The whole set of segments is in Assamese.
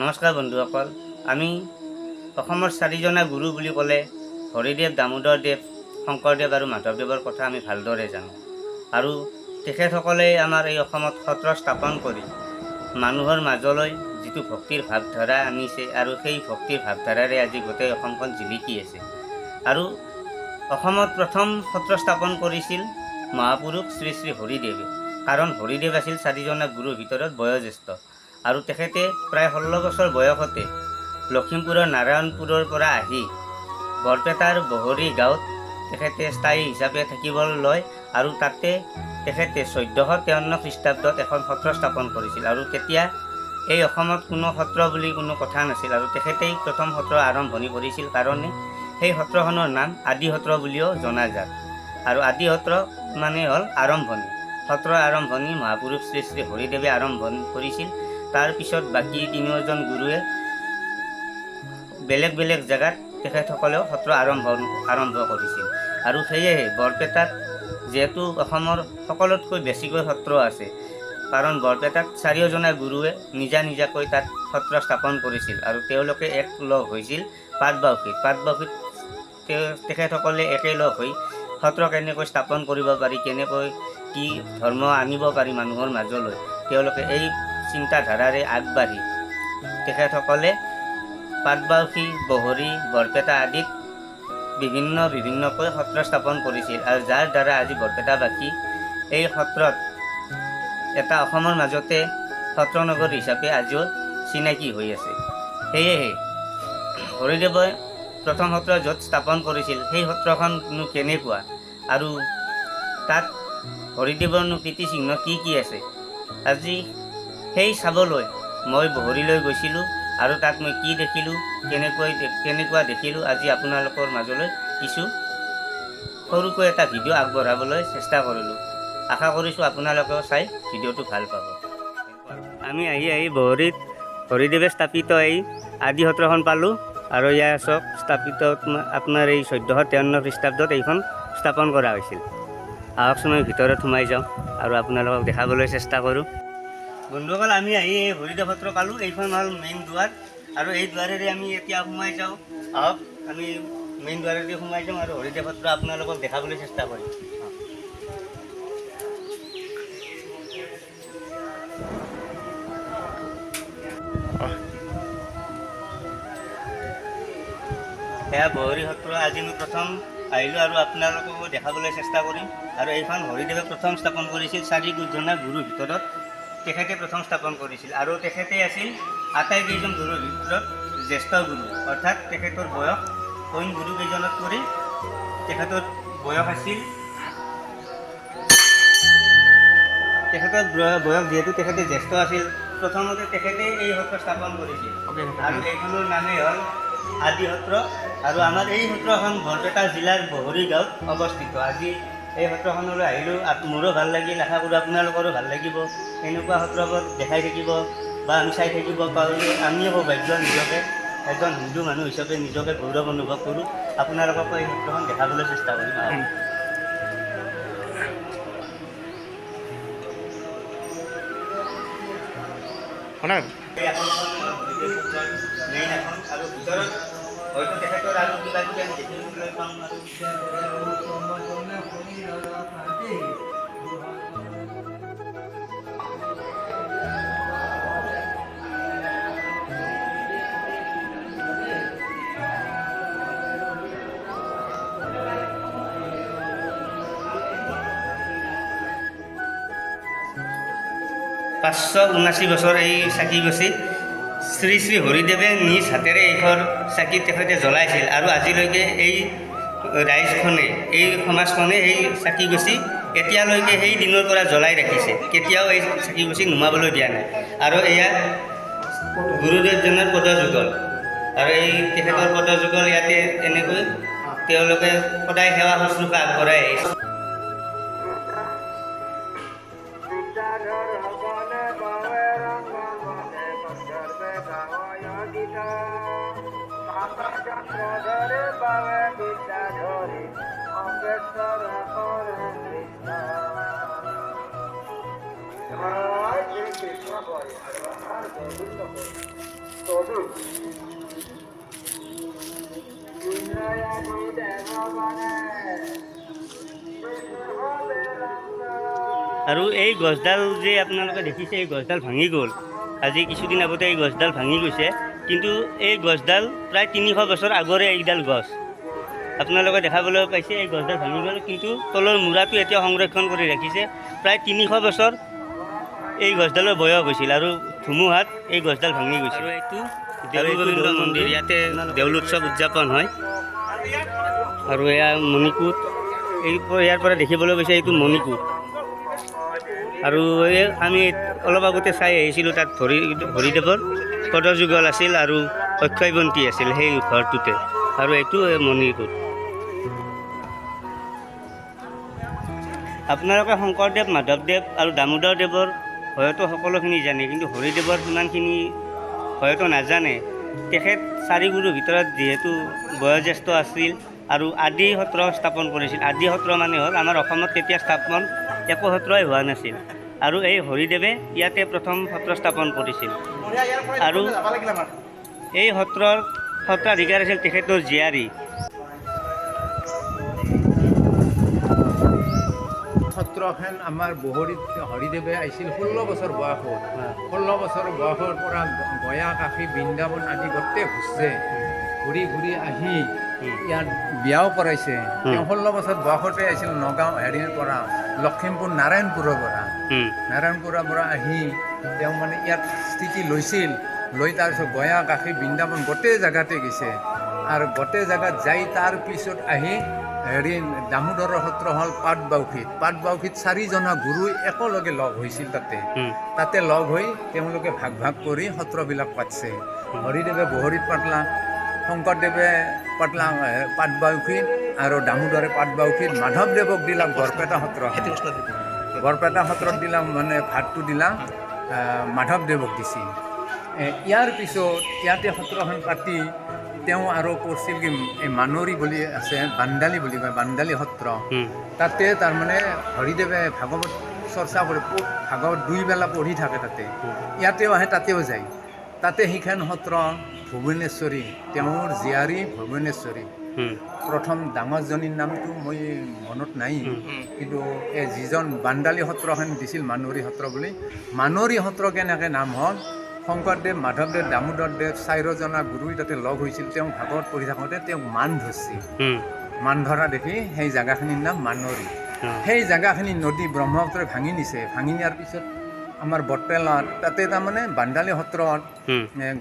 নমস্কাৰ বন্ধুসকল, আমি অসমৰ চাৰিজনা গুৰু বুলি ক'লে হৰিদেৱ, দামোদৰদেৱ, শংকৰদেৱ আৰু মাধৱদেৱৰ কথা আমি ভালদৰে জানো। আৰু তেখেতসকলে আমাৰ এই অসমত সত্ৰ স্থাপন কৰি মানুহৰ মাজলৈ যিটো ভক্তিৰ ভাৱধাৰা আনিছে আৰু সেই ভক্তিৰ ভাৱধাৰাৰে আজি গোটেই অসমখন জিলিকি আছে। আৰু অসমত প্ৰথম সত্ৰ স্থাপন কৰিছিল মহাপুৰুষ শ্ৰী শ্ৰী হৰিদেৱে, কাৰণ হৰিদেৱ আছিল চাৰিজনা গুৰুৰ ভিতৰত বয়োজ্যেষ্ঠ। আৰু তেখেতে প্ৰায় 16 বছৰ বয়সতে লখিমপুৰৰ নাৰায়ণপুৰৰ পৰা আহি বৰপেটাৰ বহৰী গাঁৱত তেখেতে স্থায়ী হিচাপে থাকিবলৈ লয় আৰু তাতে তেখেতে 1453 খ্ৰীষ্টাব্দত এখন সত্ৰ স্থাপন কৰিছিল। আৰু তেতিয়া এই অসমত কোনো সত্ৰ বুলি কোনো কথা নাছিল আৰু তেখেতেই প্ৰথম সত্ৰ আৰম্ভণি কৰিছিল কাৰণে সেই সত্ৰখনৰ নাম আদি সত্ৰ বুলিও জনা যায়। আৰু আদি সত্ৰ মানে হ'ল আৰম্ভণি। সত্ৰৰ আৰম্ভণি মহাপুৰুষ শ্ৰী শ্ৰী হৰিদেৱে আৰম্ভণি কৰিছিল। তাৰ পিছত বাকী তিনিওজন গুৰুৱে বেলেগ বেলেগ জেগাত তেখেতসকলেও সত্ৰ আৰম্ভ কৰিছিল। আৰু সেয়েহে বৰপেটাত যিহেতু অসমৰ সকলোতকৈ বেছিকৈ সত্ৰ আছে, কাৰণ বৰপেটাত চাৰিওজনা গুৰুৱে নিজা নিজাকৈ তাত সত্ৰ স্থাপন কৰিছিল আৰু তেওঁলোকে এক লগ হৈছিল পাটবাউসীত। তেখেতসকলে একেলগ হৈ সত্ৰ কেনেকৈ স্থাপন কৰিব পাৰি, কেনেকৈ কি ধৰ্ম আনিব পাৰি মানুহৰ মাজলৈ, তেওঁলোকে এই চিন্তাধাৰাৰে আগবাঢ়ি তেখেতসকলে পাটবাউসী, বহৰী, বৰপেটা আদিত বিভিন্নকৈ সত্ৰ স্থাপন কৰিছিল। আৰু যাৰ দ্বাৰা আজি বৰপেটাবাসী এই সত্ৰত এটা অসমৰ মাজতে সত্ৰনগৰ হিচাপে আজিও চিনাকি হৈ আছে। সেয়েহে হৰিদেৱে প্ৰথম সত্ৰ য'ত স্থাপন কৰিছিল সেই সত্ৰখননো কেনেকুৱা আৰু তাত হৰিদেৱৰনো কীৰ্তিচিহ্ন কি আছে, আজি সেই চাবলৈ মই বহৰীলৈ গৈছিলোঁ আৰু তাত মই কি দেখিলোঁ, কেনেকুৱা দেখিলোঁ, আজি আপোনালোকৰ মাজলৈ কিছু সৰুকৈ এটা ভিডিঅ' আগবঢ়াবলৈ চেষ্টা কৰিলোঁ। আশা কৰিছোঁ আপোনালোকেও চাই ভিডিঅ'টো ভাল পাব। আমি আহি বহৰীত হৰিদেৱে স্থাপিত এই আদি সত্ৰখন পালোঁ আৰু ইয়াৰ চক স্থাপিত আপোনাৰ এই 1453 খ্ৰীষ্টাব্দত এইখন স্থাপন কৰা হৈছিল। আহকচোন মই ভিতৰত সোমাই যাওঁ আৰু আপোনালোকক দেখাবলৈ চেষ্টা কৰোঁ। বন্ধুসকল, আমি আহি এই হৰিদেৱ সত্ৰ পালোঁ। এইখন হ'ল মেইন দুৱাৰ আৰু এই দুৱাৰেৰে আমি এতিয়া সোমাই যাওঁ। আহক আমি মেইন দুৱাৰেদি সোমাই যাওঁ আৰু হৰিদেৱ সত্ৰ আপোনালোকক দেখাবলৈ চেষ্টা কৰিম। এয়া বহৰী সত্ৰ। আজি মই প্ৰথম আহিলোঁ আৰু আপোনালোককো দেখাবলৈ চেষ্টা কৰিম। আৰু এইখন হৰিদেৱে প্ৰথম স্থাপন কৰিছিল চাৰিজনা গুৰুৰ ভিতৰত তেখেতে প্ৰথম স্থাপন কৰিছিল আৰু তেখেতে আছিল আটাইকেইজন গুৰুৰ ভিতৰত জ্যেষ্ঠ গুৰু, অৰ্থাৎ তেখেতৰ বয়স অইন গুৰুকেইজনত কৰি তেখেতৰ বয়স আছিল। তেখেতৰ বয়স যিহেতু তেখেতে জ্যেষ্ঠ আছিল, প্ৰথমতে তেখেতে এই সত্ৰ স্থাপন কৰিছিল আৰু এইখনৰ নামেই হ'ল আদি সত্ৰ। আৰু আমাৰ এই সত্ৰখন বৰপেটা জিলাৰ বহৰী গাঁৱত অৱস্থিত। আজি এই সত্ৰখনলৈ আহিলোঁ, মোৰো ভাল লাগিল, আশা কৰোঁ আপোনালোকৰো ভাল লাগিব। এনেকুৱা সত্ৰবোৰ দেখাই থাকিব বা আমি চাই থাকিব পাৰিলে আমিও সৌভাগ্য, নিজকে এজন হিন্দু মানুহ হিচাপে নিজকে গৌৰৱ অনুভৱ কৰোঁ। আপোনালোককো এই সত্ৰখন দেখাবলৈ চেষ্টা কৰিম। মেইন এখন আৰু ভিতৰত হয়তো তেখেতৰ আৰু কিবা কিবি আমি দেখিবলৈ পাম। আৰু 579 বছৰ এই চাকি গছি শ্ৰী শ্ৰী হৰিদেৱে নিজ হাতেৰে এইখন চাকি তেখেতে জ্বলাইছিল আৰু আজিলৈকে এই ৰাইজখনে, এই সমাজখনে এই চাকি গছি এতিয়ালৈকে সেই দিনৰ পৰা জ্বলাই ৰাখিছে। কেতিয়াও এই চাকি গছি নুমাবলৈ দিয়া নাই। আৰু এয়া গুৰুদেৱজনৰ পদযুগল আৰু এই তেখেতৰ পদযুগল ইয়াতে এনেকৈ তেওঁলোকে সদায় সেৱা শুশ্ৰূষা আগবঢ়াই আহিছে। আৰু এই গছডাল যে আপোনালোকে দেখিছে, এই গছডাল ভাঙি গ'ল। আজি কিছুদিন আগতে এই গছডাল ভাঙি গৈছে, কিন্তু এই গছডাল প্ৰায় 300 বছৰ আগৰে এইডাল গছ। আপোনালোকে দেখাবলৈ পাইছে এই গছডাল ভাঙি গ'ল, কিন্তু তলৰ মূৰাটো এতিয়া সংৰক্ষণ কৰি ৰাখিছে। প্ৰায় 300 বছৰ এই গছডালৰ বয়স হৈছিল আৰু ধুমুহাত এই গছডাল ভাঙি গৈছিল। আৰু এইটো দেউলগোবিন্দ মন্দিৰ, ইয়াতে দেউল উৎসৱ উদযাপন হয়। আৰু এয়া মণিকূট, ইয়াৰ পৰা দেখিবলৈ পাইছে এইটো মণিকূট। আৰু এই আমি অলপ আগতে চাই আহিছিলোঁ, তাত হৰিদেৱৰ পদযুগল আছিল আৰু অক্ষয়বন্তী আছিল সেই ঘৰটোতে। আৰু এইটো মণিকূট। আপোনালোকে শংকৰদেৱ, মাধৱদেৱ আৰু দামোদৰদেৱৰ হয়তো সকলোখিনি জানে, কিন্তু হৰিদেৱৰ সিমানখিনি হয়তো নাজানে। তেখেত 4 গুৰুৰ ভিতৰত যিহেতু বয়োজ্যেষ্ঠ আছিল আৰু আদি সত্ৰ স্থাপন কৰিছিল। আদি সত্ৰ মানে হ'ল আমাৰ অসমত তেতিয়া স্থাপন একো সত্ৰই হোৱা নাছিল, আৰু এই হৰিদেৱে ইয়াতে প্ৰথম সত্ৰ স্থাপন কৰিছিল। আৰু এই সত্ৰৰ সত্ৰাধিকাৰ আছিল তেখেতৰ জীয়াৰী। সত্ৰখন আমাৰ বহৰীত হৰিদেৱে আহিছিল 16 বছৰ বয়সত। 16 বছৰ বয়সৰ পৰা গয়া, কাশী, বৃন্দাবন আদি গোটেই ঘূৰিছে। ঘূৰি আহি ইয়াত বিয়াও কৰাইছে। তেওঁ 16 বছৰ বয়সতে আহিছিল নগাঁও হেৰিৰ পৰা, লখিমপুৰ নাৰায়ণপুৰৰ পৰা আহি তেওঁ মানে ইয়াত স্থিতি লৈছিল। লৈ তাৰপিছত গয়া, কাশী, বৃন্দাবন গোটেই জেগাতে গৈছে। আৰু গোটেই জেগাত যাই তাৰ পিছত আহি দামোদৰৰ সত্ৰ হ'ল পাটবাউসীত 4জনা গুৰু একেলগে লগ হৈছিল। তাতে লগ হৈ তেওঁলোকে ভাগ কৰি সত্ৰবিলাক পাতিছে। হৰিদেৱে বহৰীত পাতলা, শংকৰদেৱে পাতলা পাটবাউসীত, আৰু দামোদৰে পাটবাউসীত, মাধৱদেৱক দিলাক বৰপেটা সত্ৰত দিলাক, মানে ভাতটো দিলাক মাধৱদেৱক দিছিল। ইয়াৰ পিছত ইয়াতে সত্ৰখন পাতি তেওঁ আৰু কৰিছিল কি, এই মানৰী বুলি আছে, বান্দালী বুলি কয়, বান্দালী সত্ৰ। তাতে তাৰমানে হৰিদেৱে ভাগৱত চৰ্চা কৰি, ভাগৱত 2 বেলা পঢ়ি থাকে তাতে। ইয়াতেও আহে, তাতেও যায়। তাতে সেইখন সত্ৰ ভুৱনেশ্বৰী, তেওঁৰ জীয়াৰী ভুৱনেশ্বৰী। প্ৰথম ডাঙৰজনীৰ নামটো মই মনত নাই, কিন্তু এই যিজন বান্দালী সত্ৰখন দিছিল মানৰী সত্ৰ বুলি। মানৰী সত্ৰ কেনেকৈ নাম হ'ল, শংকৰদেৱ, মাধৱদেৱ, দামোদৰদেৱ 4জনা গুৰুই তাতে লগ হৈছিল। তেওঁ ভাগৱত পঢ়ি থাকোঁতে তেওঁক মান ধৰিছিল। মান ধৰা দেখি সেই জেগাখিনিৰ নাম মানৰী। সেই জেগাখিনি নদী ব্ৰহ্মপুত্ৰই ভাঙি নিছে। ভাঙি নিয়াৰ পিছত আমাৰ বটপেলাত, তাতে তাৰমানে বান্দালী সত্ৰত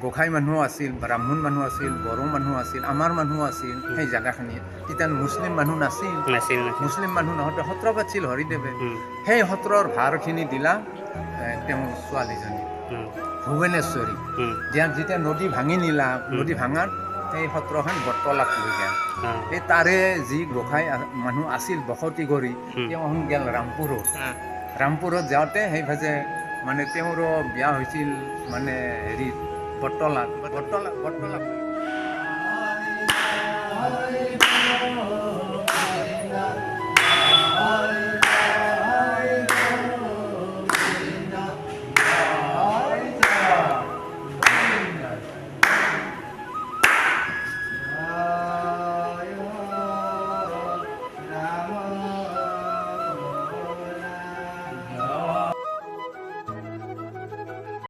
গোসাঁই মানুহ আছিল, ব্ৰাহ্মণ মানুহ আছিল, বড়ো মানুহ আছিল, আমাৰ মানুহ আছিল। সেই জেগাখিনিত তেতিয়া মুছলিম মানুহ নাছিল। মুছলিম মানুহ নহওঁতে সত্ৰ পাতিছিল হৰিদেৱে। সেই সত্ৰৰ ভাৰখিনি দিলা তেওঁৰ ছোৱালীজনী ভুৱনেশ্বৰী। যেতিয়া নদী ভাঙি নিলা, নদী ভাঙাত এই সত্ৰখন বটতলাত লৈ গ'ল। এই তাৰে যি গোসাঁই মানুহ আছিল বসতি কৰি, তেওঁ গ'ল ৰামপুৰত যাওঁতে সেইভাগে মানে তেওঁৰো বিয়া হৈছিল, মানে হেৰিত বটতলাত